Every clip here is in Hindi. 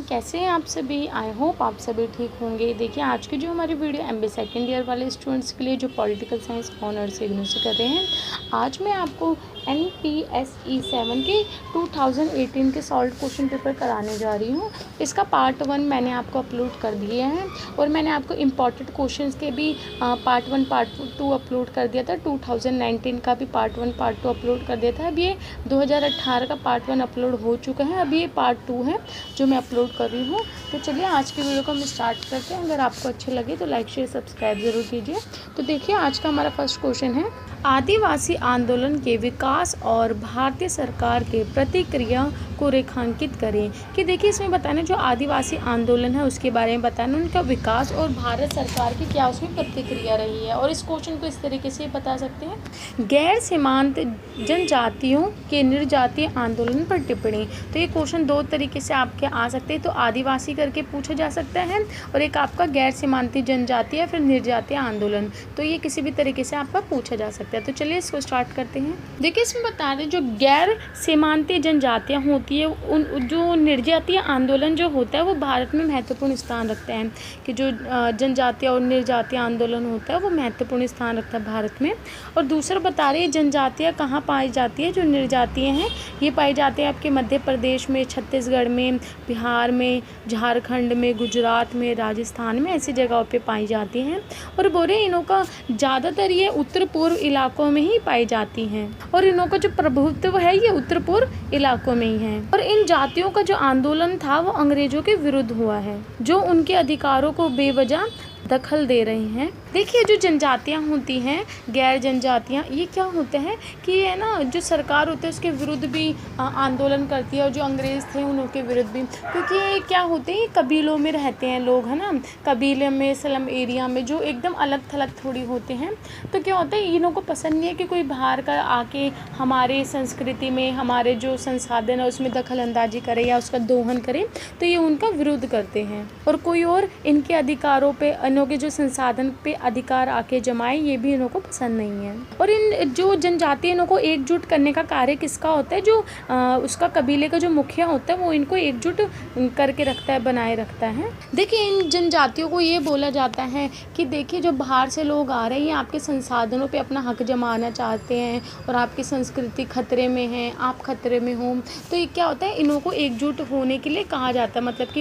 कैसे हैं आप सभी। आई होप आप सभी ठीक होंगे। देखिए आज की जो हमारी वीडियो एमबीए सेकेंड ईयर वाले स्टूडेंट्स के लिए जो पॉलिटिकल साइंस ऑनर्स इग्नू से कर रहे हैं, आज मैं आपको NPSE 7 के 2018 के सॉल्व क्वेश्चन पेपर कराने जा रही हूँ। इसका पार्ट 1 मैंने आपको अपलोड कर दिए हैं और मैंने आपको इम्पॉर्टेंट क्वेश्चंस के भी पार्ट 1 पार्ट 2 अपलोड कर दिया था। 2019 का भी पार्ट 1 पार्ट 2 अपलोड कर दिया था। अब ये 2018 का पार्ट 1 अपलोड हो चुका है, अभी ये पार्ट 2 है जो मैं अपलोड कर रही हूँ। तो चलिए आज की वीडियो को हम स्टार्ट करते हैं। अगर आपको अच्छे लगे तो लाइक शेयर सब्सक्राइब ज़रूर कीजिए। तो देखिए आज का हमारा फर्स्ट क्वेश्चन है, आदिवासी आंदोलन के विकास और भारतीय सरकार के प्रतिक्रिया को रेखांकित करें। कि देखिए इसमें बताना जो आदिवासी आंदोलन है उसके बारे में बताना, उनका विकास और भारत सरकार की क्या उसमें प्रतिक्रिया रही है। और इस क्वेश्चन को इस तरीके से बता सकते हैं, गैर सीमांत जनजातियों के निर्जातीय आंदोलन पर टिप्पणी। तो ये क्वेश्चन दो तरीके से आपके आ सकते हैं, तो आदिवासी करके पूछा जा सकता है और एक आपका गैर सीमांती जनजातीय या फिर निर्जातीय आंदोलन, तो ये किसी भी तरीके से आपका पूछा जा सकता है। तो चलिए इसको स्टार्ट करते हैं। देखिए इसमें बता दें जो गैर सीमांतीय जनजातियाँ होती है, उन जो निर्जातीय आंदोलन जो होता है वो भारत में महत्वपूर्ण स्थान रखता है। कि जो जनजातीय और निर्जातीय आंदोलन होता है वो महत्वपूर्ण स्थान रखता है भारत में। और दूसरा बता रहे जनजातियाँ कहाँ पाई जाती है, जो निर्जातीय हैं ये पाई जाती है आपके मध्य प्रदेश में, छत्तीसगढ़ में, बिहार में, झारखंड में, गुजरात में, राजस्थान में, ऐसी जगहों पे पाई जाती हैं। और बोले इनों का ज़्यादातर ये उत्तर पूर्व इलाकों में ही पाई जाती हैं और इनों का जो प्रभुत्व है ये उत्तर पूर्व इलाकों में ही है। और इन जातियों का जो आंदोलन था वो अंग्रेजों के विरुद्ध हुआ है, जो उनके अधिकारों को बेवजह दखल दे रहे हैं। देखिए जो जनजातियाँ होती हैं, गैर जनजातियाँ, ये क्या होते हैं कि ये ना जो सरकार होती है उसके विरुद्ध भी आंदोलन करती है और जो अंग्रेज़ थे उनके विरुद्ध भी, क्योंकि ये क्या होते हैं कबीलों में रहते हैं लोग, है ना, कबीले में, स्लम एरिया में जो एकदम अलग थलग थोड़ी होते हैं। तो क्या होता है इन्हों को पसंद नहीं है कि कोई बाहर का आके हमारे संस्कृति में, हमारे जो संसाधन है उसमें दखल अंदाजी करे या उसका दोहन करे, तो ये उनका विरोध करते हैं। और कोई और इनके अधिकारों पे, इनों के जो संसाधन पे अधिकार आके जमाए, ये भी इन्हों को पसंद नहीं है। और इन जो जनजाति इन्हों को एकजुट करने का कार्य किसका होता है, जो उसका कबीले का जो मुखिया होता है वो इनको एकजुट करके रखता है, बनाए रखता है। देखिए इन जनजातियों को ये बोला जाता है कि देखिए जो बाहर से लोग आ रहे हैं आपके संसाधनों पे अपना हक जमाना चाहते हैं और आपकी संस्कृति खतरे में है, आप खतरे में हो, तो ये क्या होता है इन्हों को एकजुट होने के लिए कहा जाता है। मतलब कि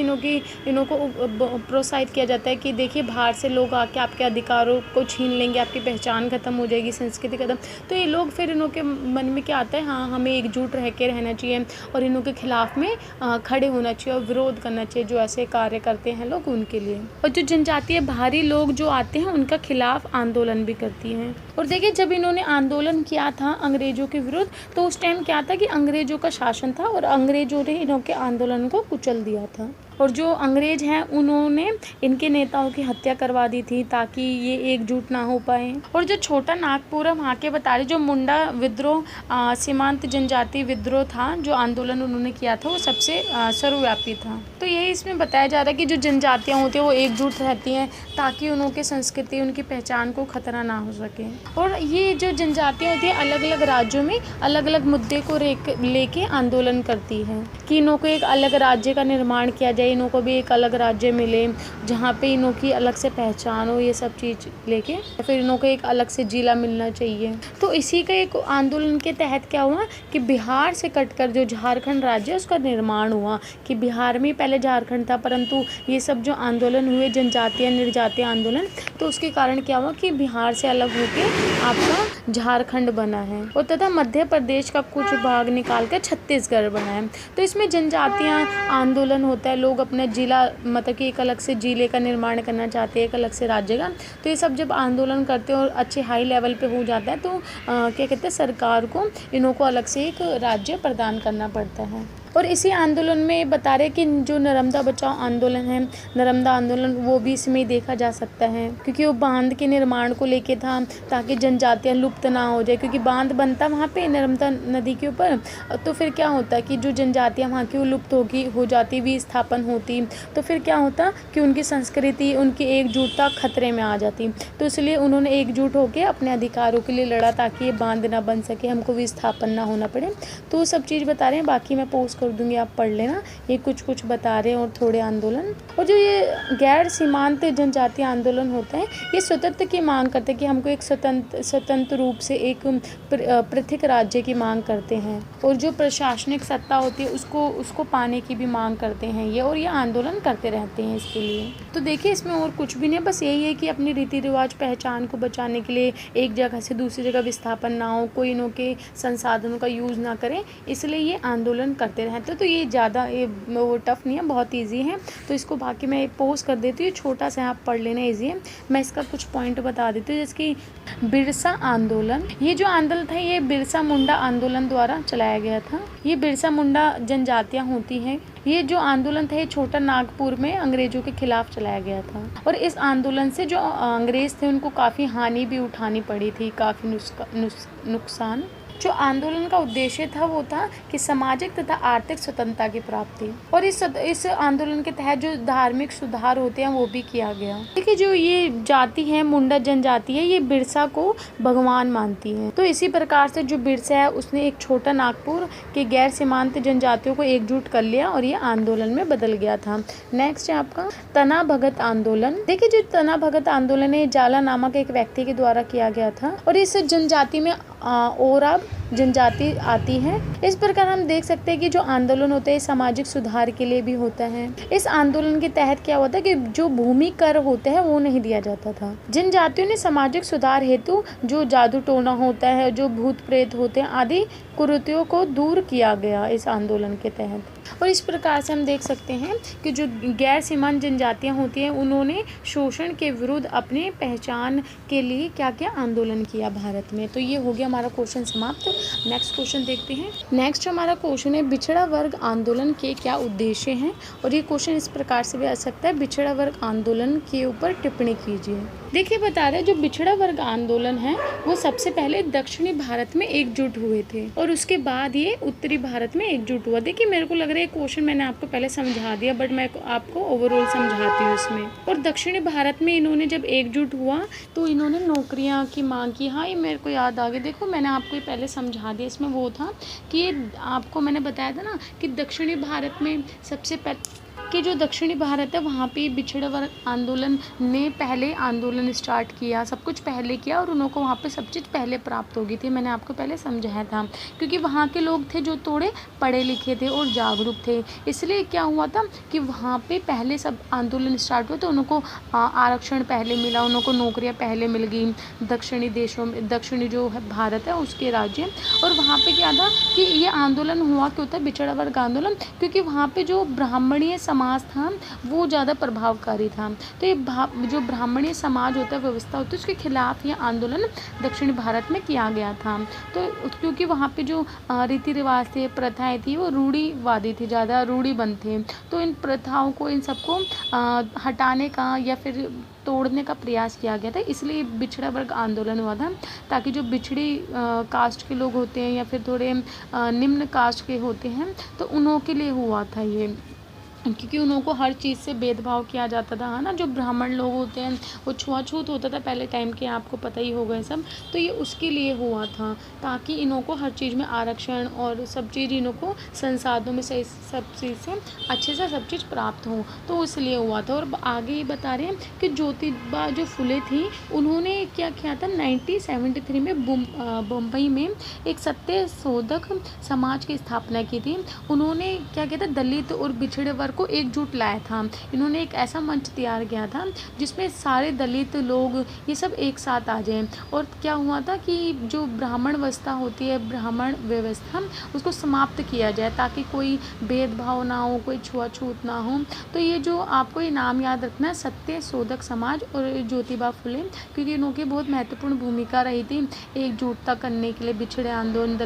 इन्हों को प्रोत्साहित किया जाता है कि देखिए बाहर से लोग आके आपके अधिकारों को छीन लेंगे, आपकी पहचान खत्म हो जाएगी, संस्कृति खत्म। तो ये लोग फिर इन्हों के मन में क्या आता है, हाँ हमें एकजुट रह के रहना चाहिए और इन्हों के खिलाफ में खड़े होना चाहिए और विरोध करना चाहिए जो ऐसे कार्य करते हैं लोग उनके लिए। और जो जनजातीय बाहरी लोग जो आते हैं उनका खिलाफ आंदोलन भी करती हैं। और देखिए जब इन्होंने आंदोलन किया था अंग्रेजों के विरुद्ध, तो उस टाइम क्या था कि अंग्रेजों का शासन था और अंग्रेजों ने इन्हों के आंदोलन को कुचल दिया था। और जो अंग्रेज हैं उन्होंने इनके नेताओं की हत्या करवा दी थी ताकि ये एकजुट ना हो पाए। और जो छोटा नागपुर वहाँ के बता रहे जो मुंडा विद्रोह, सीमांत जनजाति विद्रोह था, जो आंदोलन उन्होंने किया था वो सबसे सर्वव्यापी था। तो यही इसमें बताया जा रहा है कि जो जनजातियाँ होती हैं वो एकजुट रहती हैं ताकि उनकी संस्कृति, उनकी पहचान को खतरा ना हो सके। और ये जो जनजातियाँ होती हैं अलग अलग राज्यों में अलग अलग मुद्दे को लेके आंदोलन करती है कि इन्हों को एक अलग राज्य का निर्माण किया जाए, इन्हों को भी एक अलग राज्य मिले जहाँ पे इन्हों की अलग से पहचान हो, ये सब चीज़ लेके फिर इन्हों को एक अलग से जिला मिलना चाहिए। तो इसी का एक आंदोलन के तहत क्या हुआ कि बिहार से कटकर जो झारखंड राज्य है उसका निर्माण हुआ। कि बिहार में पहले झारखंड था, परंतु ये सब जो आंदोलन हुए जनजातीय निर्जातीय आंदोलन, तो उसके कारण क्या हुआ कि बिहार से अलग होकर आपका झारखंड बना है और तथा मध्य प्रदेश का कुछ भाग निकाल कर छत्तीसगढ़ बना है। तो इसमें जनजातियाँ आंदोलन होता है, लोग अपना जिला, मतलब कि एक अलग से जिले का निर्माण करना चाहते हैं, एक अलग से राज्य का। तो ये सब जब आंदोलन करते हैं और अच्छे हाई लेवल पे हो जाता है तो क्या कहते हैं सरकार को इन्हों को अलग से एक राज्य प्रदान करना पड़ता है। और इसी आंदोलन में बता रहे कि जो नर्मदा बचाओ आंदोलन है, नर्मदा आंदोलन, वो भी इसमें देखा जा सकता है क्योंकि वो बांध के निर्माण को लेके था ताकि जनजातियाँ लुप्त ना हो जाए। क्योंकि बांध बनता वहाँ पे नर्मदा नदी के ऊपर, तो फिर क्या होता कि जो जनजातियाँ वहाँ की वो लुप्त हो जाती, विस्थापन होती, तो फिर क्या होता कि उनकी संस्कृति, उनकी एकजुटता खतरे में आ जाती। तो इसलिए उन्होंने एकजुट होकर अपने अधिकारों के लिए लड़ा ताकि ये बांध ना बन सके, हमको विस्थापन ना होना पड़े। तो वो सब चीज़ बता रहे हैं, बाकी मैं पोस्ट कर दूंगी, आप पढ़ लेना। ये कुछ कुछ बता रहे हैं और थोड़े आंदोलन। और जो ये गैर सीमांत जनजातीय आंदोलन होता है, ये स्वतंत्र की मांग करते हैं कि हमको एक स्वतंत्र रूप से एक पृथक राज्य की मांग करते हैं। और जो प्रशासनिक सत्ता होती है उसको पाने की भी मांग करते हैं ये, और ये आंदोलन करते रहते हैं इसके लिए। तो देखिए इसमें और कुछ भी नहीं, बस यही है कि अपनी रीति रिवाज पहचान को बचाने के लिए एक जगह से दूसरी जगह विस्थापन ना हो, कोई इनों के संसाधनों का यूज़ ना करें, इसलिए ये आंदोलन करते रहते हैं। तो ये ज़्यादा वो टफ नहीं है, बहुत ईजी है। तो इसको बाकी मैं पोस्ट कर देती हूँ, छोटा सा आप पढ़ लेना, ईजी है। मैं इसका कुछ पॉइंट बता देती हूँ, जैसे कि बिरसा आंदोलन। ये जो आंदोलन था ये बिरसा मुंडा आंदोलन द्वारा चलाया गया था। ये बिरसा मुंडा जनजातियाँ होती हैं। ये जो आंदोलन था ये छोटा नागपुर में अंग्रेजों के खिलाफ चलाया गया था। और इस आंदोलन से जो अंग्रेज थे उनको काफ़ी हानि भी उठानी पड़ी थी, काफ़ी नुकसान। जो आंदोलन का उद्देश्य था वो था कि सामाजिक तथा आर्थिक स्वतंत्रता की प्राप्ति। और इस आंदोलन के तहत जो धार्मिक सुधार होते हैं वो भी किया गया। देखिए जो ये जाति है, मुंडा जनजाति है, ये बिरसा को भगवान मानती है। तो इसी प्रकार से जो बिरसा है उसने एक छोटा नागपुर के गैर सीमांत जनजातियों को एकजुट कर लिया और ये आंदोलन में बदल गया था। नेक्स्ट है आपका तना भगत आंदोलन। देखिए जो तना भगत आंदोलन है जाला नामक एक व्यक्ति के द्वारा किया गया था। और इस जनजाति में ओराव जनजाति आती है। इस प्रकार हम देख सकते हैं कि जो आंदोलन होते हैं सामाजिक सुधार के लिए भी होता है। इस आंदोलन के तहत क्या होता है कि जो भूमि कर होते हैं वो नहीं दिया जाता था। जिन जातियों ने सामाजिक सुधार हेतु जो जादू टोना होता है, जो भूत प्रेत होते हैं आदि कुरीतियों को दूर किया गया इस आंदोलन के तहत। और इस प्रकार से हम देख सकते हैं कि जो गैर सीमांत जनजातियाँ होती हैं उन्होंने शोषण के विरुद्ध अपने पहचान के लिए क्या क्या आंदोलन किया भारत में। तो ये हो गया हमारा क्वेश्चन समाप्त। नेक्स्ट क्वेश्चन देखते हैं। नेक्स्ट हमारा क्वेश्चन है पिछड़ा वर्ग आंदोलन के क्या उद्देश्य हैं। और ये क्वेश्चन इस प्रकार से भी आ सकता है, पिछड़ा वर्ग आंदोलन के ऊपर टिप्पणी कीजिए। देखिए बता रहे जो पिछड़ा वर्ग आंदोलन है वो सबसे पहले दक्षिणी भारत में एकजुट हुए थे और उसके बाद ये उत्तरी भारत में एकजुट हुआ। देखिए मेरे को लग रहा है क्वेश्चन मैंने आपको पहले समझा दिया, बट मैं आपको ओवरऑल समझाती हूँ इसमें। और दक्षिणी भारत में इन्होंने जब एकजुट हुआ तो इन्होंने नौकरियाँ की मांग की। हाँ ये मेरे को याद आ गया, देखो मैंने आपको ये पहले समझा दिया। इसमें वो था कि ये आपको मैंने बताया था ना कि दक्षिणी भारत में सबसे पहले कि जो दक्षिणी भारत है वहाँ पे पिछड़ा वर्ग आंदोलन ने पहले आंदोलन स्टार्ट किया, सब कुछ पहले किया और उनको वहाँ पे सब चीज़ पहले प्राप्त हो गई थी। मैंने आपको पहले समझाया था क्योंकि वहाँ के लोग थे जो थोड़े पढ़े लिखे थे और जागरूक थे, इसलिए क्या हुआ था कि वहाँ पे पहले सब आंदोलन स्टार्ट हुआ तो उनको आरक्षण पहले मिला, उनको नौकरियाँ पहले मिल गई दक्षिणी देशों में, दक्षिणी जो है भारत है उसके राज्य। और वहाँ पर क्या था कि ये आंदोलन हुआ क्यों था पिछड़ा वर्ग आंदोलन, क्योंकि वहाँ पर जो ब्राह्मणीय समाज था वो ज़्यादा प्रभावकारी था। तो ये जो ब्राह्मणीय समाज होता है, व्यवस्था होती है, उसके खिलाफ ये आंदोलन दक्षिण भारत में किया गया था। तो क्योंकि वहाँ पे जो रीति रिवाज थे, प्रथाएं थी वो रूढ़िवादी थी, ज़्यादा रूढ़िबद्ध थे। तो इन प्रथाओं को, इन सबको हटाने का या फिर तोड़ने का प्रयास किया गया था, इसलिए पिछड़ा वर्ग आंदोलन हुआ था ताकि जो पिछड़ी कास्ट के लोग होते हैं या फिर थोड़े निम्न कास्ट के होते हैं तो उन्हों के लिए हुआ था ये, क्योंकि उनको हर चीज़ से भेदभाव किया जाता था, है ना। जो ब्राह्मण लोग होते हैं वो छुआछूत होता था पहले टाइम के, आपको पता ही होगा सब। तो ये उसके लिए हुआ था ताकि इनको हर चीज़ में आरक्षण और सब चीज़ इनको संसाधनों में से सब चीज़ से अच्छे से सब चीज़ प्राप्त हो, तो इसलिए हुआ था। और आगे ये बता रहे हैं कि ज्योतिबा जो फुले थी उन्होंने क्या किया था 1973 में बम्बई में एक सत्य शोधक समाज की स्थापना की थी। उन्होंने क्या किया था, दलित और पिछड़े वर्ग को एकजुट लाया था। इन्होंने एक ऐसा मंच तैयार किया था जिसमें सारे दलित लोग ये सब एक साथ आ जाएं। और क्या हुआ था कि जो ब्राह्मण व्यवस्था होती है, ब्राह्मण व्यवस्था, उसको समाप्त किया जाए ताकि कोई भेदभाव ना हो, कोई छुआछूत ना हो। तो ये जो आपको ये नाम याद रखना है, सत्य शोधक समाज और ज्योतिबा फुले, क्योंकि इनकी बहुत महत्वपूर्ण भूमिका रही थी एकजुटता करने के लिए, पिछड़े आंदोलन,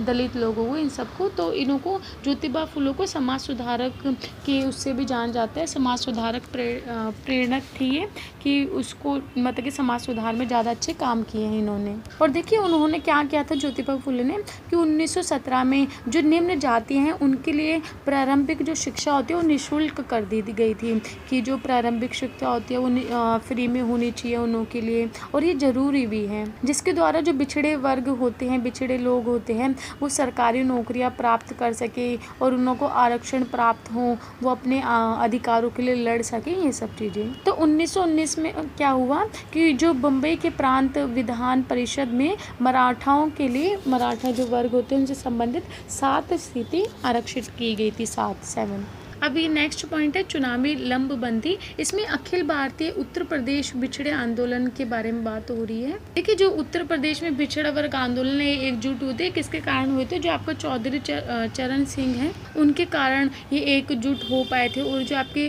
दलित लोगों को, इन सबको। तो इनको ज्योतिबा फुले को समाज सुधारक के उससे भी जान जाता है, समाज सुधारक प्रेरक थी ये, कि उसको मतलब कि समाज सुधार में ज़्यादा अच्छे काम किए हैं इन्होंने। और देखिए उन्होंने क्या किया था ज्योतिबा फुले ने, कि 1917 में जो निम्न जाति हैं उनके लिए प्रारंभिक जो शिक्षा होती है वो निःशुल्क कर दी गई थी, कि जो प्रारंभिक शिक्षा होती है वो फ्री में होनी चाहिए उन के लिए, और ये ज़रूरी भी है, जिसके द्वारा जो बिछड़े वर्ग होते हैं, बिछड़े लोग होते हैं, वो सरकारी नौकरियां प्राप्त कर सके और उनको आरक्षण प्राप्त हो, वो अपने अधिकारों के लिए लड़ सके, ये सब चीज़ें। तो 1919 में क्या हुआ कि जो बम्बई के प्रांत विधान परिषद में मराठाओं के लिए, मराठा जो वर्ग होते हैं उनसे संबंधित 7 सीटें आरक्षित की गई थी, 7। अभी नेक्स्ट पॉइंट है चुनावी लंबबंदी। इसमें अखिल भारतीय उत्तर प्रदेश बिछड़े आंदोलन के बारे में बात हो रही है। देखिए जो उत्तर प्रदेश में बिछड़ा वर्ग आंदोलन एकजुट हुए थे, किसके कारण हुए थे, जो आपका चौधरी चरण सिंह हैं उनके कारण ये एकजुट हो पाए थे। और जो आपके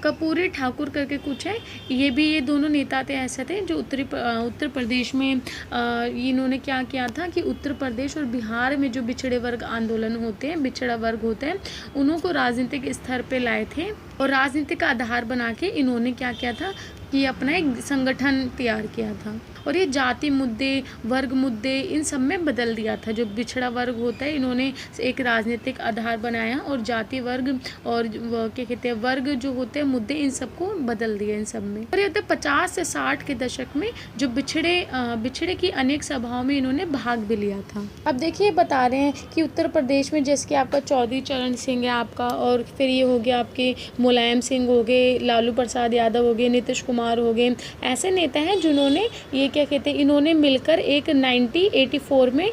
कपूरी ठाकुर करके कुछ है, ये दोनों नेता थे, ऐसे थे जो उत्तर प्रदेश में इन्होंने क्या किया था कि उत्तर प्रदेश और बिहार में जो बिछड़े वर्ग आंदोलन होते हैं, बिछड़ा वर्ग होते हैं, उनको राजनीतिक स्तर पे लाए थे और राजनीति का आधार बना के इन्होंने क्या किया था कि अपना एक संगठन तैयार किया था और ये जाति मुद्दे, वर्ग मुद्दे, इन सब में बदल दिया था। जो बिछड़ा वर्ग होता है इन्होंने एक राजनीतिक आधार बनाया और जाति वर्ग और क्या कहते हैं वर्ग जो होते हैं मुद्दे, इन सबको बदल दिया इन सब में। और ये 50 से 60 के दशक में जो बिछड़े की अनेक सभाओं में इन्होंने भाग भी लिया था। अब देखिए बता रहे हैं कि उत्तर प्रदेश में जैसे कि आपका चौधरी चरण सिंह है आपका, और फिर ये हो गया आपके मुलायम सिंह हो गए, लालू प्रसाद यादव हो गए, नीतीश कुमार हो गए, ऐसे नेता हैं जिन्होंने ये क्या कहते हैं इन्होंने मिलकर एक 1984 में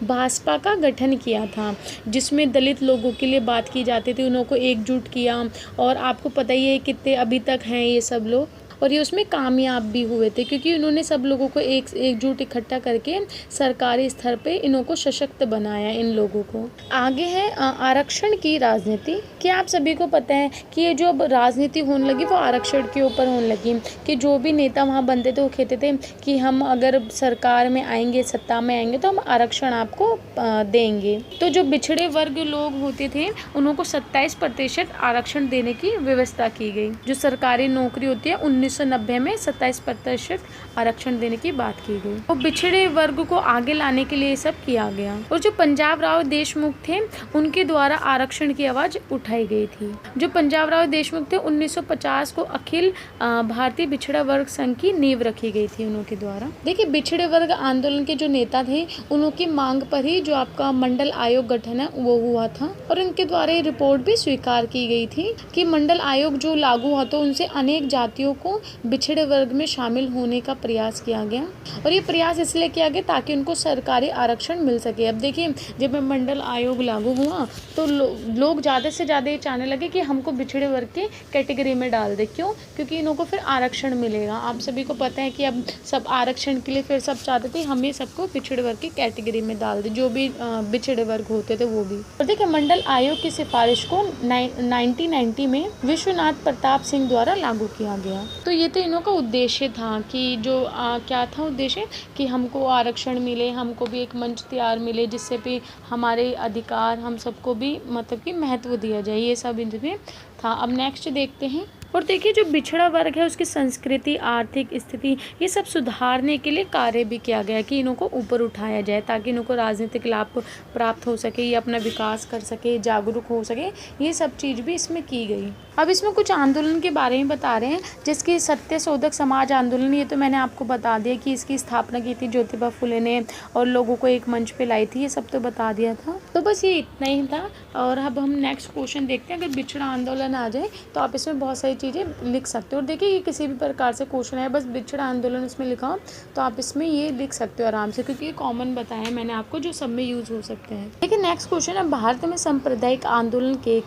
भाजपा का गठन किया था, जिसमें दलित लोगों के लिए बात की जाती थी, उनको एकजुट किया। और आपको पता ही है कितने अभी तक हैं ये सब लोग, और ये उसमें कामयाब भी हुए थे क्योंकि उन्होंने सब लोगों को एकजुट इकट्ठा करके सरकारी स्तर पे इनको सशक्त बनाया इन लोगों को। आगे है आरक्षण की राजनीति। क्या आप सभी को पता है कि ये जो अब राजनीति होने लगी वो आरक्षण के ऊपर होने लगी, कि जो भी नेता वहाँ बनते थे वो कहते थे कि हम अगर सरकार में आएंगे, सत्ता में आएंगे तो हम आरक्षण आपको देंगे। तो जो बिछड़े वर्ग लोग होते थे उनको 27% आरक्षण देने की व्यवस्था की गई। जो सरकारी नौकरी होती है 1990 में 27% आरक्षण देने की बात की गई। और बिछड़े वर्ग को आगे लाने के लिए ये सब किया गया। और जो पंजाब राव देशमुख थे उनके द्वारा आरक्षण की आवाज उठाई गई थी। जो पंजाब राव देशमुख थे 1950 को अखिल भारतीय बिछड़ा वर्ग संघ की नींव रखी गई थी उनके द्वारा। देखिए बिछड़े वर्ग आंदोलन के जो नेता थे उनकी मांग पर ही जो आपका मंडल आयोग गठन है वो हुआ था और इनके द्वारा ये रिपोर्ट भी स्वीकार की गई थी कि मंडल आयोग जो लागू हुआ तो उनसे अनेक जातियों को बिछड़े वर्ग में शामिल होने का प्रयास किया गया। और ये प्रयास इसलिए किया गया ताकि उनको सरकारी आरक्षण मिल सके। अब देखिए जब मंडल आयोग लागू हुआ तो लोग ज़्यादा से ज़्यादा ये चाहने लगे कि हमको बिछड़े वर्ग के कैटेगरी में डाल दे। क्यों? क्योंकि इनको फिर आरक्षण मिलेगा। आप सभी को पता है कि अब सब आरक्षण के लिए फिर सब चाहते थे हमें सबको बिछड़े वर्ग की कैटेगरी में डाल दे, जो भी बिछड़े वर्ग होते थे वो भी। और देखिए मंडल आयोग की सिफारिश को 1990 में विश्वनाथ प्रताप सिंह द्वारा लागू किया गया। तो ये तो इन्हों का उद्देश्य था कि जो क्या था उद्देश्य कि हमको आरक्षण मिले, हमको भी एक मंच तैयार मिले जिससे भी हमारे अधिकार हम सबको भी मतलब कि महत्व दिया जाए, ये सब इनमें था। अब नेक्स्ट देखते हैं। और देखिए जो बिछड़ा वर्ग है उसकी संस्कृति, आर्थिक स्थिति, ये सब सुधारने के लिए कार्य भी किया गया कि इनको ऊपर उठाया जाए ताकि इनको राजनीतिक लाभ प्राप्त हो सके, ये अपना विकास कर सके, जागरूक हो सके, ये सब चीज़ भी इसमें की गई। अब इसमें कुछ आंदोलन के बारे में बता रहे हैं, जिसकी सत्यशोधक समाज आंदोलन, ये तो मैंने आपको बता दिया कि इसकी स्थापना की थी ज्योतिबा फुले ने और लोगों को एक मंच पे लाई थी, ये सब तो बता दिया था। तो बस ये इतना ही था। और अब हम नेक्स्ट क्वेश्चन देखते हैं। अगर बिछड़ा आंदोलन आ जाए तो आप इसमें बहुत सारी चीज़ें लिख सकते हो। और देखिए ये किसी भी प्रकार से क्वेश्चन है, बस बिछड़ा आंदोलन इसमें लिखा हो तो आप इसमें ये लिख सकते हो आराम से, क्योंकि ये कॉमन बताया मैंने आपको जो सब में यूज़ हो सकते हैं। देखिए नेक्स्ट क्वेश्चन है, भारत में सांप्रदायिक आंदोलन के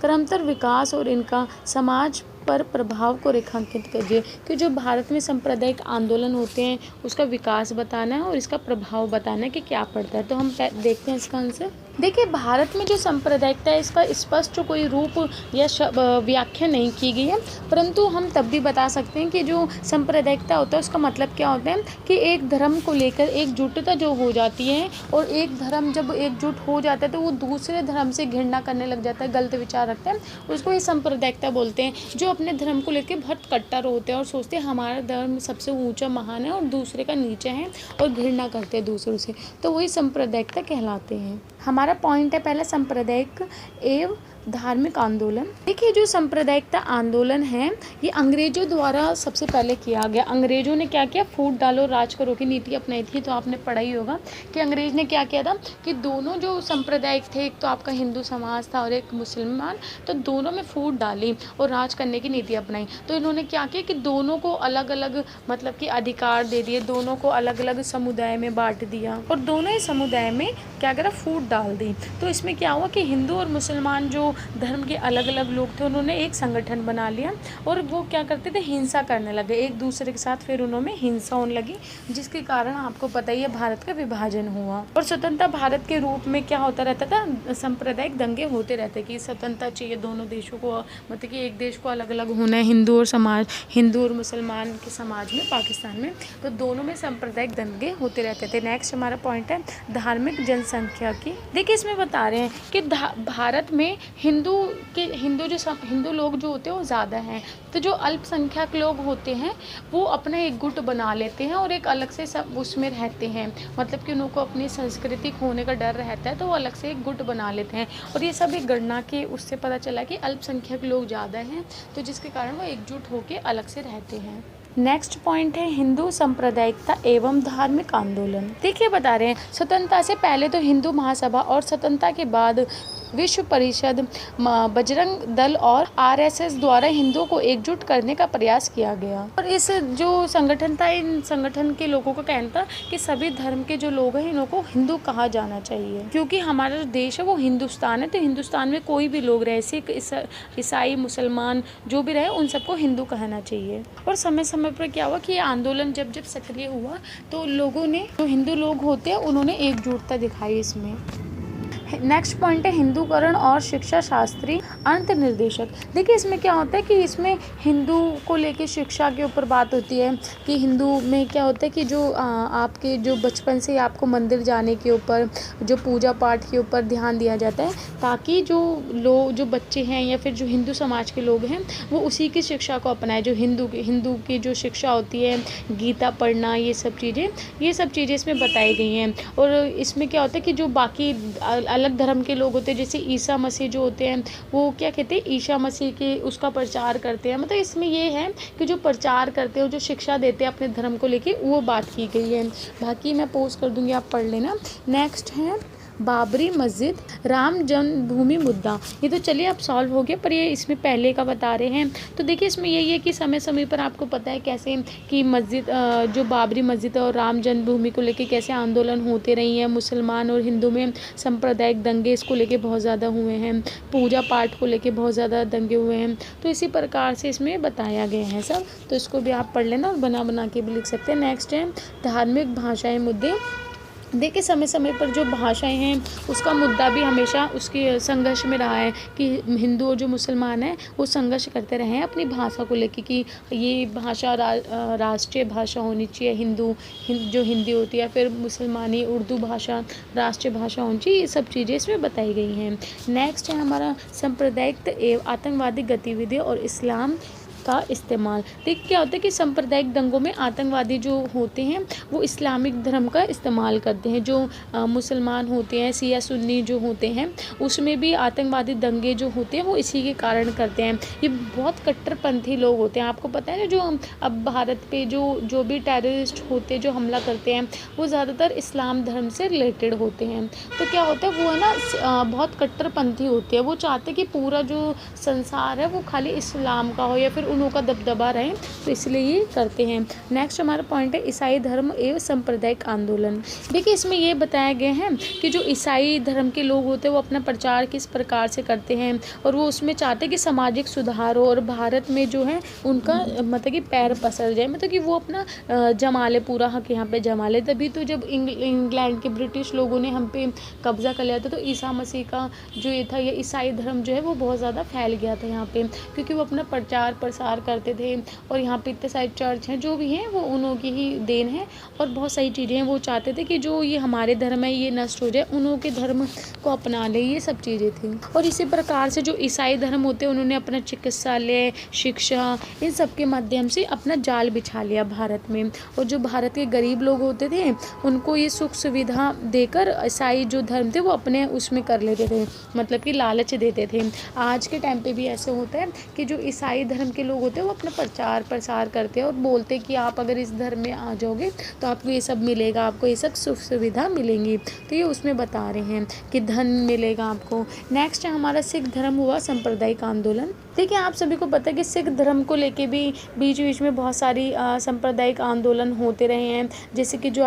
क्रमतर विकास और इनका समाज पर प्रभाव को रेखांकित कीजिए कि जो भारत में सांप्रदायिक आंदोलन होते हैं उसका विकास बताना है और इसका प्रभाव बताना है कि क्या पड़ता है। तो हम देखते हैं इसका आंसर। देखिए, भारत में जो सांप्रदायिकता है इसका स्पष्ट कोई रूप या व्याख्या नहीं की गई है, परंतु हम तब भी बता सकते हैं कि जो सांप्रदायिकता होता है उसका मतलब क्या होता है कि एक धर्म को लेकर एकजुटता जो हो जाती है, और एक धर्म जब एकजुट हो जाता है तो वो दूसरे धर्म से घृणा करने लग जाता है, गलत विचार रखता है, उसको ये सांप्रदायिकता बोलते हैं। जो अपने धर्म को लेकर बहुत कट्टर होते हैं और सोचते हैं हमारा धर्म सबसे ऊंचा महान है और दूसरे का नीचा है, और घृणा करते हैं दूसरों से, तो वही सांप्रदायिकता कहलाते हैं। हमारा पॉइंट है पहला, सांप्रदायिक एवं धार्मिक आंदोलन। देखिए, जो सांप्रदायिकता आंदोलन है ये अंग्रेजों द्वारा सबसे पहले किया गया। अंग्रेजों ने क्या किया, फूट डालो राज करो की नीति अपनाई थी। तो आपने पढ़ा ही होगा कि अंग्रेज ने क्या किया था कि दोनों जो सांप्रदायिक थे, एक तो आपका हिंदू समाज था और एक मुसलमान, तो दोनों में फूट डाली और राज करने की नीति अपनाई। तो इन्होंने क्या किया कि दोनों को अलग अलग मतलब कि अधिकार दे दिए, दोनों को अलग अलग समुदाय में बांट दिया और दोनों ही समुदाय में क्या करा, फूट डाल दी। तो इसमें क्या हुआ कि हिंदू और मुसलमान जो धर्म के अलग अलग लोग थे उन्होंने एक संगठन बना लिया और वो क्या करते थे, हिंसा करने लगे एक दूसरे के साथ। फिर उन्होंने हिंसा होने लगी, जिसके कारण आपको पता ही है भारत का विभाजन हुआ। और स्वतंत्रता भारत के रूप में क्या होता रहता था, सांप्रदायिक दंगे होते रहते कि स्वतंत्रता चाहिए दोनों देशों को, मतलब कि एक देश को अलग अलग होना है, हिंदू और मुसलमान के समाज में, पाकिस्तान में, तो दोनों में सांप्रदायिक दंगे होते रहते थे। नेक्स्ट हमारा पॉइंट है धार्मिक जनसंख्या की। देखिए, इसमें बता रहे हैं कि भारत में हिंदू लोग जो होते हैं वो ज़्यादा हैं, तो जो अल्पसंख्यक लोग होते हैं वो अपना एक गुट बना लेते हैं और एक अलग से सब उसमें रहते हैं, मतलब कि उनको अपनी संस्कृति खोने का डर रहता है तो वो अलग से एक गुट बना लेते हैं। और ये सब एक गणना के उससे पता चला कि अल्पसंख्यक लोग ज़्यादा हैं, तो जिसके कारण वो एकजुट होकर अलग से रहते हैं। नेक्स्ट पॉइंट है हिंदू सांप्रदायिकता एवं धार्मिक आंदोलन। देखिए, बता रहे हैं स्वतंत्रता से पहले तो हिंदू महासभा और स्वतंत्रता के बाद विश्व परिषद, बजरंग दल और आरएसएस द्वारा हिंदुओं को एकजुट करने का प्रयास किया गया। और इस जो संगठन था, इन संगठन के लोगों का कहना था कि सभी धर्म के जो लोग हैं इनको हिंदू कहा जाना चाहिए, क्योंकि हमारा जो देश है वो हिंदुस्तान है, तो हिंदुस्तान में कोई भी लोग रहे, सिख, ईसाई, मुसलमान जो भी रहे, उन सबको हिंदू कहना चाहिए। और समय समय पर क्या हुआ कि ये आंदोलन जब जब सक्रिय हुआ तो लोगों ने, जो हिंदू लोग होते हैं उन्होंने एकजुटता दिखाई इसमें। नेक्स्ट पॉइंट है हिंदूकरण और शिक्षा शास्त्री अंतर्निर्देशक। देखिए, इसमें क्या होता है कि इसमें हिंदू को लेके शिक्षा के ऊपर बात होती है कि हिंदू में क्या होता है कि जो आपके जो बचपन से आपको मंदिर जाने के ऊपर, जो पूजा पाठ के ऊपर ध्यान दिया जाता है, ताकि जो बच्चे हैं या फिर जो हिंदू समाज के लोग हैं वो उसी की शिक्षा को अपनाएं। जो हिंदू की जो शिक्षा होती है, गीता पढ़ना, ये सब चीज़ें इसमें बताई गई हैं। और इसमें क्या होता है कि जो बाकी अलग धर्म के लोग होते हैं, जैसे ईसा मसीह जो होते हैं, वो क्या कहते हैं, ईसा मसीह के उसका प्रचार करते हैं। मतलब इसमें ये है कि जो प्रचार करते हैं, जो शिक्षा देते हैं अपने धर्म को लेके, वो बात की गई है। बाकी मैं पोस्ट कर दूंगी, आप पढ़ लेना। नेक्स्ट है बाबरी मस्जिद, राम जन्मभूमि मुद्दा। ये तो चलिए अब सॉल्व हो गया, पर ये इसमें पहले का बता रहे हैं। तो देखिए, इसमें यही है कि समय समय पर आपको पता है कैसे कि मस्जिद, जो बाबरी मस्जिद और राम जन्मभूमि को लेके कैसे आंदोलन होते रही हैं। मुसलमान और हिंदू में सांप्रदायिक दंगे इसको लेके बहुत ज़्यादा हुए हैं, पूजा पाठ को लेके बहुत ज़्यादा दंगे हुए हैं। तो इसी प्रकार से इसमें बताया गया है सब, तो इसको भी आप पढ़ लेना और बना के भी लिख सकते हैं। नेक्स्ट है धार्मिक भाषाएँ मुद्दे। देखिए, समय समय पर जो भाषाएं हैं उसका मुद्दा भी हमेशा उसके संघर्ष में रहा है कि हिंदू और जो मुसलमान हैं वो संघर्ष करते रहे हैं अपनी भाषा को लेकर कि ये भाषा राष्ट्रीय भाषा होनी चाहिए, जो हिंदी होती है, फिर मुसलमानी उर्दू भाषा राष्ट्रीय भाषा होनी चाहिए। ये सब चीज़ें इसमें बताई गई हैं। नेक्स्ट है हमारा सांप्रदायिक एवं आतंकवादी गतिविधियाँ और इस्लाम का इस्तेमाल। देखिए, क्या होता है कि सांप्रदायिक दंगों में आतंकवादी जो होते हैं वो इस्लामिक धर्म का इस्तेमाल करते हैं। जो मुसलमान होते हैं, शिया सुन्नी जो होते हैं, उसमें भी आतंकवादी दंगे जो होते हैं वो इसी के कारण करते हैं। ये बहुत कट्टरपंथी लोग होते हैं। आपको पता है ना, जो अब भारत पे जो भी टेररिस्ट होते हैं जो हमला करते हैं वो ज़्यादातर इस्लाम धर्म से रिलेटेड होते हैं। तो क्या होता है, वो है ना बहुत कट्टरपंथी होते हैं। वो चाहते हैं कि पूरा जो संसार है वो खाली इस्लाम का हो या फिर उन्हों का दबदबा रहे, तो इसलिए ये करते हैं। नेक्स्ट हमारा पॉइंट है ईसाई धर्म एवं सांप्रदायिक आंदोलन। देखिए इसमें ये बताया गया है कि जो ईसाई धर्म के लोग होते हैं वो अपना प्रचार किस प्रकार से करते हैं, और वो उसमें चाहते हैं कि सामाजिक सुधार हो और भारत में जो है उनका मतलब कि पैर पसर जाए, मतलब कि वो अपना जमा ले, पूरा हक यहाँ पे जमा ले। तभी तो जब इंग्लैंड के ब्रिटिश लोगों ने हम पे कब्जा कर लिया था, तो ईसा मसीह का जो ये था, ये ईसाई धर्म जो है वो बहुत ज़्यादा फैल गया था यहाँ पे, क्योंकि वो अपना प्रचार प्रसार करते थे। और यहाँ पे इतने सारे चर्च हैं जो भी हैं वो उन्हों की ही देन है, और बहुत सारी चीज़ें हैं। वो चाहते थे कि जो ये हमारे धर्म है ये नष्ट हो जाए, उन्हों के धर्म को अपना ले, ये सब चीज़ें थी। और इसी प्रकार से जो ईसाई धर्म होते हैं उन्होंने अपना चिकित्सालय, शिक्षा, इन सब के माध्यम से अपना जाल बिछा लिया भारत में। और जो भारत के गरीब लोग होते थे उनको ये सुख सुविधा देकर ईसाई जो धर्म थे वो अपने उसमें कर लेते थे, मतलब कि लालच देते थे। आज के टाइम पे भी ऐसे होता है कि जो ईसाई धर्म के लोग होते हैं वो अपना प्रचार प्रसार करते हैं और बोलते हैं कि आप अगर इस धर्म में आ जाओगे तो आपको ये सब मिलेगा, आपको ये सब सुख सुविधा मिलेंगी। तो ये उसमें बता रहे हैं कि धन मिलेगा आपको। नेक्स्ट है हमारा सिख धर्म हुआ सांप्रदायिक आंदोलन। देखिए आप सभी को पता है कि सिख धर्म को लेके भी बीच बीच में बहुत सारी सांप्रदायिक आंदोलन होते रहे हैं। जैसे कि जो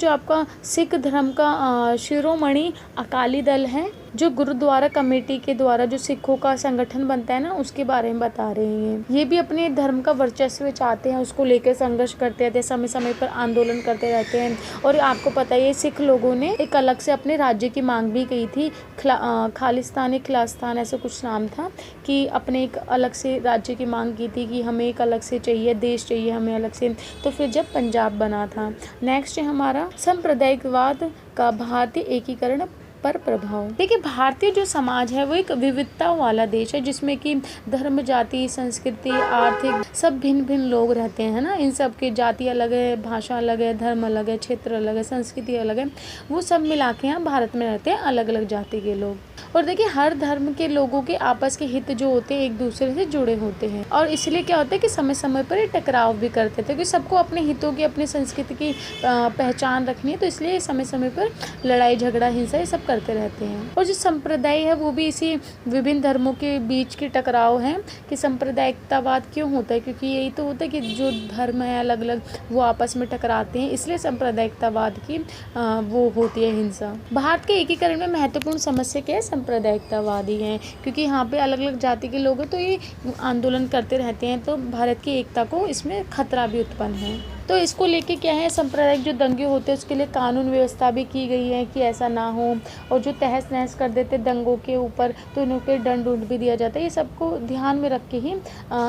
आपका सिख धर्म का शिरोमणि अकाली दल है, जो गुरुद्वारा कमेटी के द्वारा जो सिखों का संगठन बनता है ना, उसके बारे में बता रहे हैं। ये भी अपने धर्म का वर्चस्व चाहते हैं, उसको लेकर संघर्ष करते रहते हैं, समय समय पर आंदोलन करते रहते हैं। और आपको पता है सिख लोगों ने एक अलग से अपने राज्य की मांग भी की थी, खिलास्तान ऐसा कुछ नाम था, कि अपने एक अलग से राज्य की मांग की थी कि हमें एक अलग से चाहिए, देश चाहिए हमें अलग से। तो फिर जब पंजाब बना था। नेक्स्ट है हमारा सांप्रदायिकवाद का भारतीय एकीकरण पर प्रभाव। देखिए भारतीय जो समाज है वो एक विविधता वाला देश है, जिसमें कि धर्म, जाति, संस्कृति, आर्थिक सब भिन्न भिन्न लोग रहते हैं, है ना। इन सब की जाति अलग है, भाषा अलग है, धर्म अलग है, क्षेत्र अलग है, संस्कृति अलग है, वो सब मिला के यहाँ भारत में रहते हैं अलग अलग जाति के लोग। और देखिए हर धर्म के लोगों के आपस के हित जो होते हैं एक दूसरे से जुड़े होते हैं, और इसलिए क्या होता है कि समय समय पर ये टकराव भी करते थे, क्योंकि सबको अपने हितों की, अपनी संस्कृति की पहचान रखनी है, तो इसलिए समय समय पर लड़ाई झगड़ा हिंसा ये सब करते रहते हैं। और जो संप्रदाय है वो भी इसी विभिन्न धर्मों के बीच के टकराव है कि सांप्रदायिकतावाद क्यों होता है, क्योंकि यही तो होता है कि जो धर्म है अलग अलग वो आपस में टकराते हैं, इसलिए सांप्रदायिकतावाद की वो होती है हिंसा। भारत के एकीकरण में महत्वपूर्ण समस्या क्या है, सांप्रदायिकतावादी हैं, क्योंकि यहाँ पे अलग अलग जाति के लोग हैं तो ये आंदोलन करते रहते हैं, तो भारत की एकता को इसमें खतरा भी उत्पन्न है। तो इसको लेके क्या है, सांप्रदायिक जो दंगे होते हैं उसके लिए कानून व्यवस्था भी की गई है कि ऐसा ना हो, और जो तहस नहस कर देते दंगों के ऊपर तो उन पर दंड उंड भी दिया जाता है। ये सबको ध्यान में रख के ही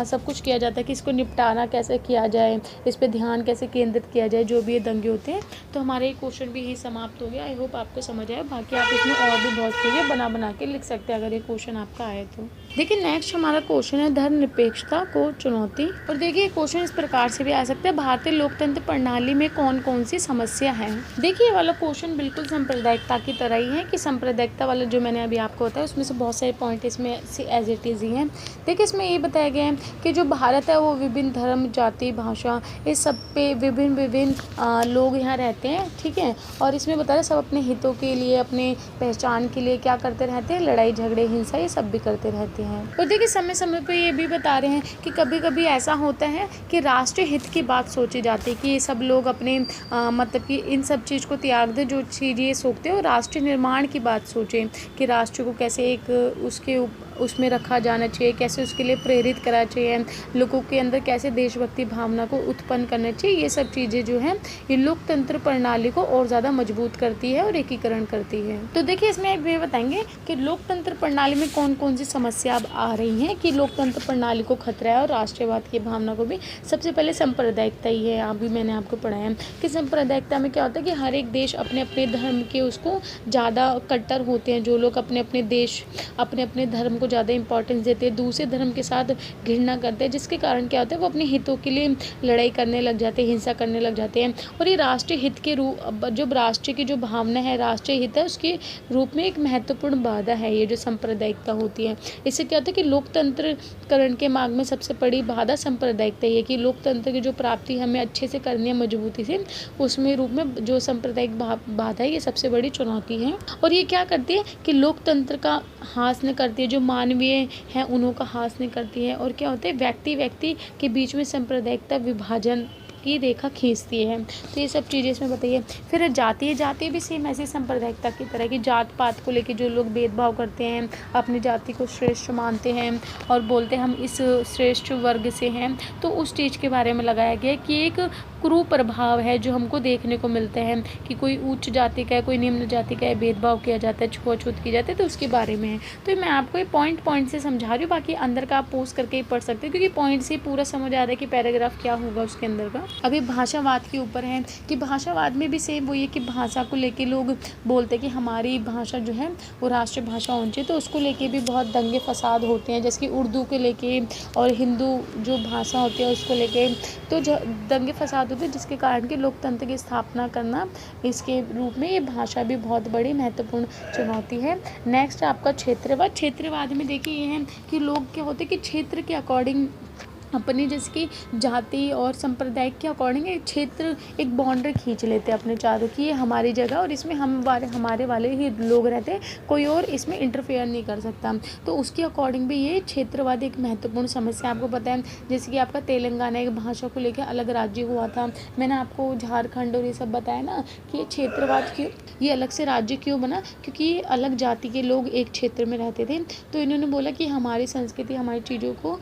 सब कुछ किया जाता है कि इसको निपटाना कैसे किया जाए, इस पर ध्यान कैसे केंद्रित किया जाए जो भी ये दंगे होते हैं। तो हमारे ये क्वेश्चन भी यही समाप्त हो गया। आई होप आपको समझ आया, बाकी आप इसमें और भी बहुत चीज़ें बना के लिख सकते हैं अगर ये क्वेश्चन आपका आए तो। देखिए नेक्स्ट हमारा क्वेश्चन है धर्मनिरपेक्षता को चुनौती। और देखिए क्वेश्चन इस प्रकार से भी आ सकता है, भारतीय लोकतंत्र प्रणाली में कौन कौन सी समस्या है। देखिए ये वाला क्वेश्चन बिल्कुल सांप्रदायिकता की तरह ही है, कि सांप्रदायिकता वाला जो मैंने अभी आपको बताया उसमें से बहुत सारे पॉइंट इसमें से एज इट इज़ ही हैं। देखिए इसमें ये बताया गया है कि जो भारत है वो विभिन्न धर्म, जाति, भाषा, इस सब पे विभिन्न लोग यहाँ रहते हैं, ठीक है। और इसमें बताया सब अपने हितों के लिए, अपने पहचान के लिए क्या करते रहते हैं, लड़ाई झगड़े हिंसा ये सब भी करते रहते हैं। और देखिए समय समय पे ये भी बता रहे हैं कि कभी कभी ऐसा होता है कि राष्ट्रीय हित की बात सोची जाती है, कि ये सब लोग अपने मतलब कि इन सब चीज़ को त्याग दे, जो चीज़ ये सोचते हैं, और राष्ट्रीय निर्माण की बात सोचें कि राष्ट्र को कैसे एक उसमें रखा जाना चाहिए, कैसे उसके लिए प्रेरित करना चाहिए, लोगों के अंदर कैसे देशभक्ति भावना को उत्पन्न करना चाहिए। ये सब चीज़ें जो हैं ये लोकतंत्र प्रणाली को और ज़्यादा मजबूत करती है और एकीकरण करती है। तो देखिए इसमें ये बताएंगे कि लोकतंत्र प्रणाली में कौन कौन सी समस्या अब आ रही हैं, कि लोकतंत्र प्रणाली को खतरा है और राष्ट्रवाद की भावना को भी। सबसे पहले सांप्रदायिकता ही है, अभी मैंने आपको पढ़ाया कि सांप्रदायिकता में क्या होता है कि हर एक देश अपने अपने धर्म के उसको ज़्यादा कट्टर होते हैं, जो लोग अपने अपने देश अपने अपने धर्म को ज़्यादा इंपॉर्टेंस देते हैं, दूसरे धर्म के साथ घृणा करते हैं, जिसके कारण क्या होता है वो अपने हितों के लिए लड़ाई करने लग जाते हैं, हिंसा करने लग जाते हैं। और ये राष्ट्रीय हित के रूप, जो राष्ट्र की जो भावना है, राष्ट्रीय हित है, उसके रूप में एक महत्वपूर्ण बाधा है ये जो सांप्रदायिकता होती है। इससे क्या होता है कि लोकतंत्रकरण के मार्ग में सबसे बड़ी बाधा सांप्रदायिकता ही है, कि लोकतंत्र की जो प्राप्ति हमें अच्छे से करनी है मजबूती से, उसमें रूप में जो सांप्रदायिक बाधा है ये सबसे बड़ी चुनौती है। और ये क्या करती है कि लोकतंत्र का हासिल करती है, जो मानवीय हैं उन्हों का हासिल करती है। और क्या होता है, व्यक्ति व्यक्ति के बीच में सांप्रदायिकता विभाजन की रेखा खींचती है। तो ये सब चीज़ें इसमें बताइए। फिर जाति भी सेम ऐसी सांप्रदायिकता की तरह की, जात पात को लेके जो लोग भेदभाव करते हैं, अपनी जाति को श्रेष्ठ मानते हैं और बोलते हैं हम इस श्रेष्ठ वर्ग से हैं, तो उस चीज़ के बारे में लगाया गया है कि एक कुप्रभाव है जो हमको देखने को मिलते हैं कि कोई उच्च जाति का है, कोई निम्न जाति का है, भेदभाव किया जाता है, छुआछूत की जाती है, तो उसके बारे में है। तो मैं आपको ये पॉइंट से समझा रही हूँ, बाकी अंदर का आप पोस्ट करके ही पढ़ सकते हो, क्योंकि पॉइंट से पूरा समझ आ रहा है कि पैराग्राफ क्या होगा उसके अंदर का। अभी भाषावाद के ऊपर है कि भाषावाद में भी सेम वही है कि भाषा को लेके लोग बोलते हैं कि हमारी भाषा जो है वो राष्ट्रीय भाषा होनी चाहिए, तो उसको लेके भी बहुत दंगे फसाद होते हैं, जैसे कि उर्दू के लेके और हिंदू जो भाषा होती है उसको लेके तो दंगे फसाद होते हैं, जिसके कारण कि लोकतंत्र की स्थापना करना इसके रूप में ये भाषा भी बहुत बड़ी महत्वपूर्ण चुनौती है। नेक्स्ट आपका क्षेत्रवाद में देखिए ये है कि लोग क्या होते हैं कि क्षेत्र के अकॉर्डिंग अपनी जैसे कि जाति और संप्रदाय के अकॉर्डिंग एक क्षेत्र एक बाउंड्री खींच लेते हैं अपने चारों की, ये हमारी जगह और इसमें हमारे वाले ही लोग रहते हैं, कोई और इसमें इंटरफेयर नहीं कर सकता। तो उसके अकॉर्डिंग भी ये क्षेत्रवाद एक महत्वपूर्ण समस्या आपको पता है। जैसे कि आपका तेलंगाना एक भाषा को लेकर अलग राज्य हुआ था, मैंने आपको झारखंड और ये सब बताया ना कि ये क्षेत्रवाद क्यों, ये अलग से राज्य क्यों बना, क्योंकि ये अलग जाति के लोग एक क्षेत्र में रहते थे, तो इन्होंने बोला कि हमारी संस्कृति हमारी चीज़ों को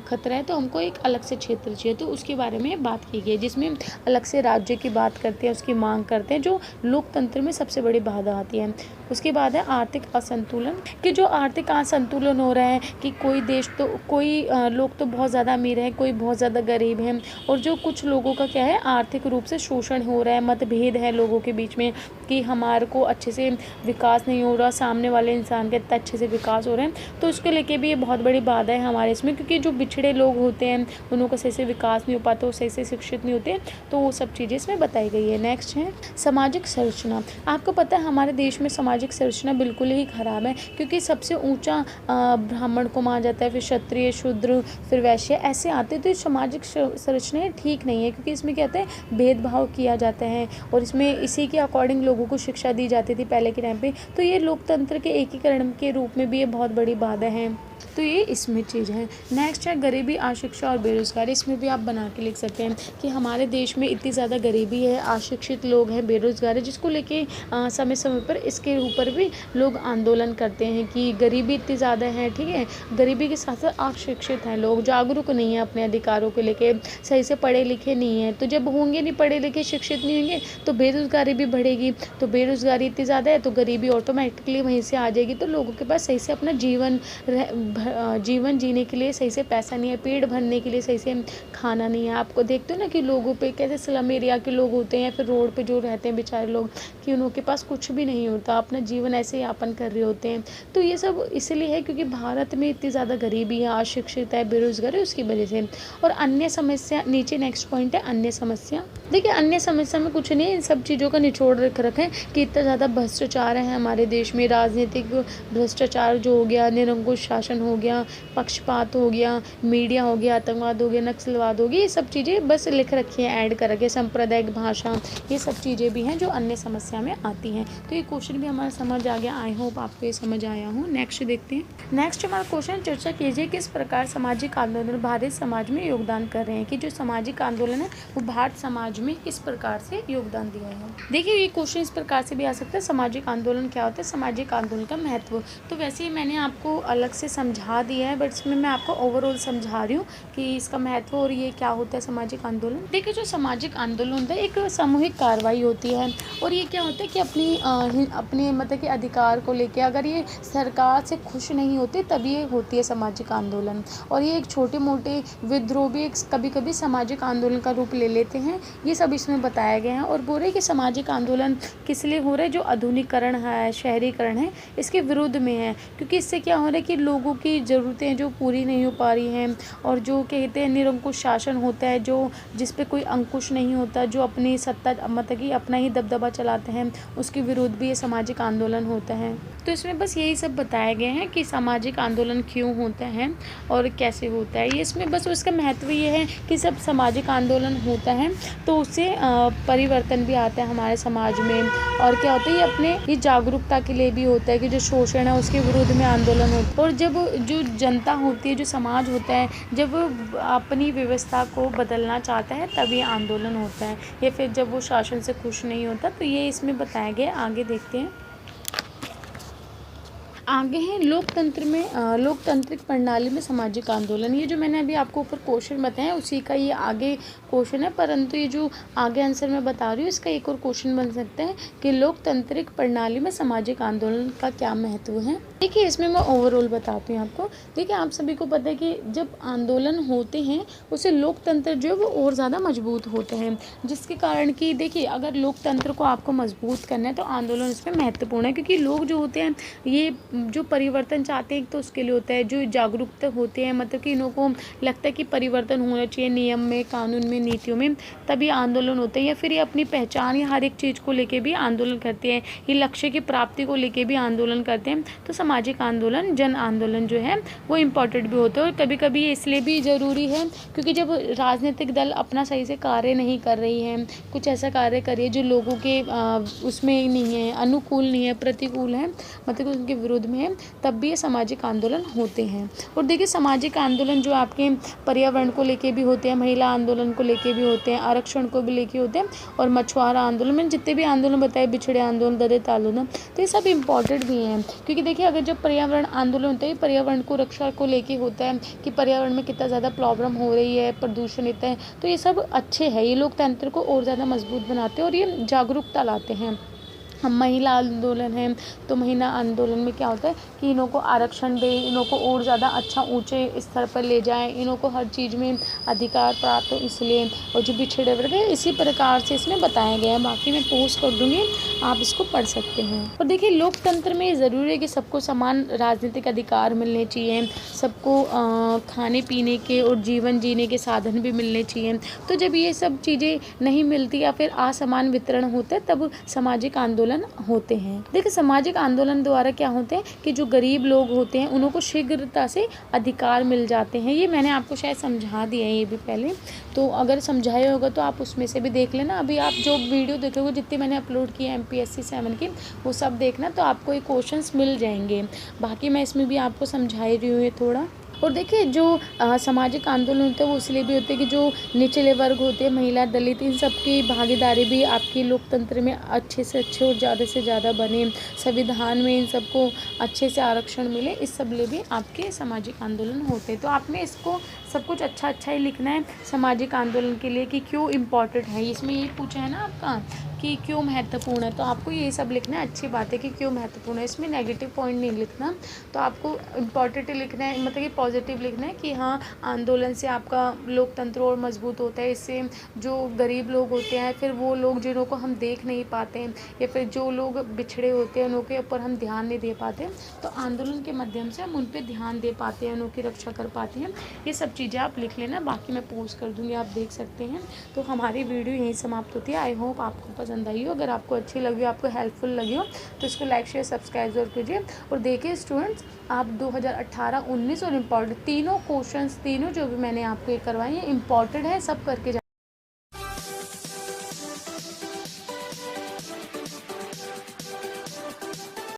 खतरा है, तो हमको एक अलग से क्षेत्र चाहिए, तो उसके बारे में बात की गई है, जिसमें अलग से राज्य की बात करते हैं, उसकी मांग करते हैं, जो लोकतंत्र में सबसे बड़ी बाधा आती है। उसके बाद है आर्थिक असंतुलन, कि जो आर्थिक असंतुलन हो रहा है कि कोई देश तो कोई लोग तो बहुत ज़्यादा अमीर है, कोई बहुत ज़्यादा गरीब है, और जो कुछ लोगों का क्या है आर्थिक रूप से शोषण हो रहा है, मतभेद है लोगों के बीच में कि हमारे को अच्छे से विकास नहीं हो रहा, सामने वाले इंसान के अच्छे से विकास हो रहे हैं, तो उसके लेके भी ये बहुत बड़ी बाधा है हमारे इसमें, क्योंकि जो बिछड़े लोग होते हैं उनको सही से विकास नहीं हो पाता, वो सही से शिक्षित नहीं होते, तो वो सब चीज़ें इसमें बताई गई है। नेक्स्ट है सामाजिक संरचना। आपको पता है हमारे देश में सामाजिक संरचना बिल्कुल ही खराब है, क्योंकि सबसे ऊंचा ब्राह्मण को माना जाता है, फिर क्षत्रिय, शूद्र, फिर वैश्य ऐसे आते हैं, तो सामाजिक संरचना ठीक नहीं है, क्योंकि इसमें क्या होता है भेदभाव किया जाता है और इसमें इसी के अकॉर्डिंग लोगों को शिक्षा दी जाती थी पहले के टाइम पे, तो ये लोकतंत्र के एकीकरण के रूप में भी ये बहुत बड़ी बाधा है, तो ये इसमें चीज़ है। नेक्स्ट है गरीबी, अशिक्षा और बेरोजगारी। इसमें भी आप बना के लिख सकते हैं कि हमारे देश में इतनी ज़्यादा गरीबी है, अशिक्षित लोग हैं, बेरोजगारी, जिसको लेके समय समय पर इसके ऊपर भी लोग आंदोलन करते हैं कि गरीबी इतनी ज़्यादा है, ठीक है, गरीबी के साथ साथ अशिक्षित हैं लोग, जागरूक नहीं है अपने अधिकारों को लेके, सही से पढ़े लिखे नहीं हैं, तो जब होंगे नहीं पढ़े लिखे, शिक्षित नहीं होंगे, तो बेरोजगारी भी बढ़ेगी, तो बेरोजगारी इतनी ज़्यादा है तो गरीबी ऑटोमेटिकली वहीं से आ जाएगी, तो लोगों के पास सही से अपना जीवन जीने के लिए सही से पैसा नहीं है, पेट भरने के लिए सही से खाना नहीं है। आपको देखते हो ना कि लोगों पे कैसे स्लम एरिया के लोग होते हैं, फिर रोड पे जो रहते हैं बेचारे लोग, कि उनके पास कुछ भी नहीं होता, अपना जीवन ऐसे यापन कर रहे होते हैं, तो ये सब इसलिए है क्योंकि भारत में इतनी ज़्यादा गरीबी है, अशिक्षित है, बेरोजगार है, उसकी वजह से। और अन्य समस्या नीचे नेक्स्ट पॉइंट है अन्य समस्या। देखिए अन्य समस्या में कुछ नहीं है, इन सब चीज़ों का निचोड़ रखें कि इतना ज़्यादा भ्रष्टाचार है हमारे देश में, राजनीतिक भ्रष्टाचार जो हो गया, निरंकुश शासन हो गया, पक्षपात हो गया, मीडिया हो गया, आतंकवाद हो गया, नक्सलवाद हो गया, ये सब चीज़ें बस लिख रखी हैं, ऐड कर रखे, सांप्रदायिक भाषा, ये सब चीज़ें भी हैं जो अन्य समस्या में आती हैं। तो ये क्वेश्चन भी हमारा समझ आ गया, आई होप आपको ये समझ आया हो। नेक्स्ट देखते हैं। नेक्स्ट हमारा क्वेश्चन, चर्चा कीजिए किस प्रकार सामाजिक आंदोलन भारत समाज में योगदान कर रहे हैं, कि जो सामाजिक आंदोलन है वो भारत समाज में किस प्रकार से योगदान दिया है। देखिए ये क्वेश्चन इस प्रकार से भी आ सकता है, सामाजिक आंदोलन क्या होता है, सामाजिक आंदोलन का महत्व। तो वैसे ही मैंने आपको अलग से समझा दिया है, बट इसमें मैं आपको ओवरऑल समझा रही हूँ कि इसका महत्व और ये क्या होता है सामाजिक आंदोलन। देखिए जो सामाजिक आंदोलन होता है एक सामूहिक कार्रवाई होती है, और ये क्या होता है कि अपने मतलब कि अधिकार को लेके अगर ये सरकार से खुश नहीं होते तब ये होती है सामाजिक आंदोलन, और ये एक छोटे मोटे विद्रोह भी कभी कभी सामाजिक आंदोलन का रूप ले लेते हैं, ये सब इसमें बताया गया है। और बोल रहे कि सामाजिक आंदोलन किस लिए हो रहा है, जो आधुनिकीकरण है, शहरीकरण है, इसके विरुद्ध में है, क्योंकि इससे क्या हो रहा है कि लोगों की ज़रूरतें जो पूरी नहीं हो पा रही हैं, और जो कहते हैं निरंकुश शासन होता है, जो जिस पे कोई अंकुश नहीं होता, जो अपनी सत्ता मतलब कि अपना ही दबदबा चलाते हैं, उसके विरुद्ध भी ये सामाजिक आंदोलन होता है। तो इसमें बस यही सब बताया गया है कि सामाजिक आंदोलन क्यों होता है और कैसे होता है। ये इसमें बस उसका महत्व ये है कि सब सामाजिक आंदोलन होता है तो तो उससे परिवर्तन भी आता है हमारे समाज में। और क्या होता है, ये अपने ये जागरूकता के लिए भी होता है कि जो शोषण है उसके विरुद्ध में आंदोलन होता है। और जब जो जनता होती है, जो समाज होता है, जब वो अपनी व्यवस्था को बदलना चाहता है तब ये आंदोलन होता है, या फिर जब वो शासन से खुश नहीं होता। तो ये इसमें बताया गया, आगे देखते हैं। आगे है लोकतंत्र में लोकतांत्रिक प्रणाली में सामाजिक आंदोलन। ये जो मैंने अभी आपको ऊपर क्वेश्चन बताया उसी का ये आगे क्वेश्चन है, परंतु ये जो आगे आंसर मैं बता रही हूँ इसका एक और क्वेश्चन बन सकता है कि लोकतांत्रिक प्रणाली में सामाजिक आंदोलन का क्या महत्व है। देखिए, इसमें मैं ओवरऑल बताती हूँ आपको। देखिए, आप सभी को पता है कि जब आंदोलन होते हैं उससे लोकतंत्र जो है वो और ज़्यादा मजबूत होते हैं, जिसके कारण कि देखिए, अगर लोकतंत्र को आपको मजबूत करना है तो आंदोलन इसमें महत्वपूर्ण है, क्योंकि लोग जो होते हैं ये जो परिवर्तन चाहते हैं तो उसके लिए होता है, जो जागरूक होते हैं, मतलब कि इन्हों को लगता है कि परिवर्तन होना चाहिए नियम में, कानून में, नीतियों में, तभी आंदोलन होते हैं। या फिर ये अपनी पहचान या हर एक चीज़ को लेके भी आंदोलन करते हैं, ये लक्ष्य की प्राप्ति को लेके भी आंदोलन करते हैं। तो सामाजिक आंदोलन, जन आंदोलन जो है वो इम्पोर्टेंट भी होते हैं। और कभी कभी ये इसलिए भी ज़रूरी है क्योंकि जब राजनीतिक दल अपना सही से कार्य नहीं कर रही है, कुछ ऐसा कार्य करिए जो लोगों के उसमें नहीं है, अनुकूल नहीं है, प्रतिकूल है, मतलब उनके विरुद्ध में है, तब भी ये सामाजिक आंदोलन होते हैं। और देखिए, सामाजिक आंदोलन जो आपके पर्यावरण को लेके भी होते हैं, महिला आंदोलन को लेके भी होते हैं, आरक्षण को भी लेके होते हैं, और मछुआरा आंदोलन, मैंने जितने भी आंदोलन बताए, बिछड़े आंदोलन, दलित आंदोलन, तो ये सब इम्पॉर्टेंट भी हैं। क्योंकि देखिए, अगर जब पर्यावरण आंदोलन होता है, पर्यावरण को रक्षा को लेके होता है कि पर्यावरण में कितना ज़्यादा प्रॉब्लम हो रही है, प्रदूषण इतना है, तो ये सब अच्छे है, ये लोकतंत्र को और ज़्यादा मजबूत बनाते हैं और ये जागरूकता लाते हैं। हम महिला आंदोलन है, तो महिला आंदोलन में क्या होता है कि इन्हों को आरक्षण दे, इन्हों को और ज़्यादा अच्छा ऊंचे स्तर पर ले जाए, इन्हों को हर चीज़ में अधिकार प्राप्त हो, इसलिए। और जो पिछड़े वर्ग है, इसी प्रकार से इसमें बताया गया है। बाकी मैं पोस्ट कर दूँगी, आप इसको पढ़ सकते हैं। और देखिए, लोकतंत्र में ज़रूरी है कि सबको समान राजनीतिक अधिकार मिलने चाहिए, सबको खाने पीने के और जीवन जीने के साधन भी मिलने चाहिए। तो जब ये सब चीज़ें नहीं मिलती या फिर असमान वितरण होता है, तब सामाजिक आंदोलन होते हैं। देखिए, सामाजिक आंदोलन द्वारा क्या होते हैं कि जो गरीब लोग होते हैं उनको शीघ्रता से अधिकार मिल जाते हैं। ये मैंने आपको शायद समझा दिया है ये भी पहले, तो अगर समझाया होगा तो आप उसमें से भी देख लेना। अभी आप जो वीडियो देखोगे, जितनी मैंने अपलोड की है MPSC 7 की, वो सब देखना, तो आपको ये क्वेश्चंस मिल जाएंगे। बाकी मैं इसमें भी आपको समझा रही हूँ थोड़ा। और देखिए, जो सामाजिक आंदोलन होते हैं वो इसलिए भी होते हैं कि जो निचले वर्ग होते हैं, महिला, दलित, इन सब की भागीदारी भी आपकी लोकतंत्र में अच्छे से अच्छे और ज़्यादा से ज़्यादा बने, संविधान में इन सबको अच्छे से आरक्षण मिले, इस सब लिए भी आपके सामाजिक आंदोलन होते हैं। तो आपने इसको सब कुछ अच्छा अच्छा ही लिखना है सामाजिक आंदोलन के लिए कि क्यों इम्पोर्टेंट है। इसमें ये पूछा है ना आपका कि क्यों महत्वपूर्ण है, तो आपको ये सब लिखना है, अच्छी बात है कि क्यों महत्वपूर्ण है, इसमें नेगेटिव पॉइंट नहीं लिखना। तो आपको इम्पॉर्टेंट लिखना है, मतलब कि पॉजिटिव लिखना है कि हाँ, आंदोलन से आपका लोकतंत्र और मजबूत होता है। इससे जो गरीब लोग होते हैं, फिर वो लोग जिन्हों को हम देख नहीं पाते हैं, या फिर जो लोग बिछड़े होते हैं, उनके ऊपर हम ध्यान नहीं दे पाते, तो आंदोलन के माध्यम से हम उन पर ध्यान दे पाते हैं, उनकी रक्षा कर पाते हैं। ये सब चीज़ें आप लिख लेना, बाकी मैं पोस्ट कर दूँगी, आप देख सकते हैं। तो हमारी वीडियो यहीं समाप्त होती है। आई होप आपको पसंद आई हो। अगर आपको अच्छी लगी हो, आपको हेल्पफुल लगी हो, तो इसको लाइक, शेयर, सब्सक्राइब जरूर कीजिए। और देखिए स्टूडेंट्स, आप 2018, 19 और इम्पॉर्टेंट तीनों क्वेश्चंस, तीनों जो भी मैंने आपको ये करवाए हैं, इम्पॉर्टेंट है, सब करके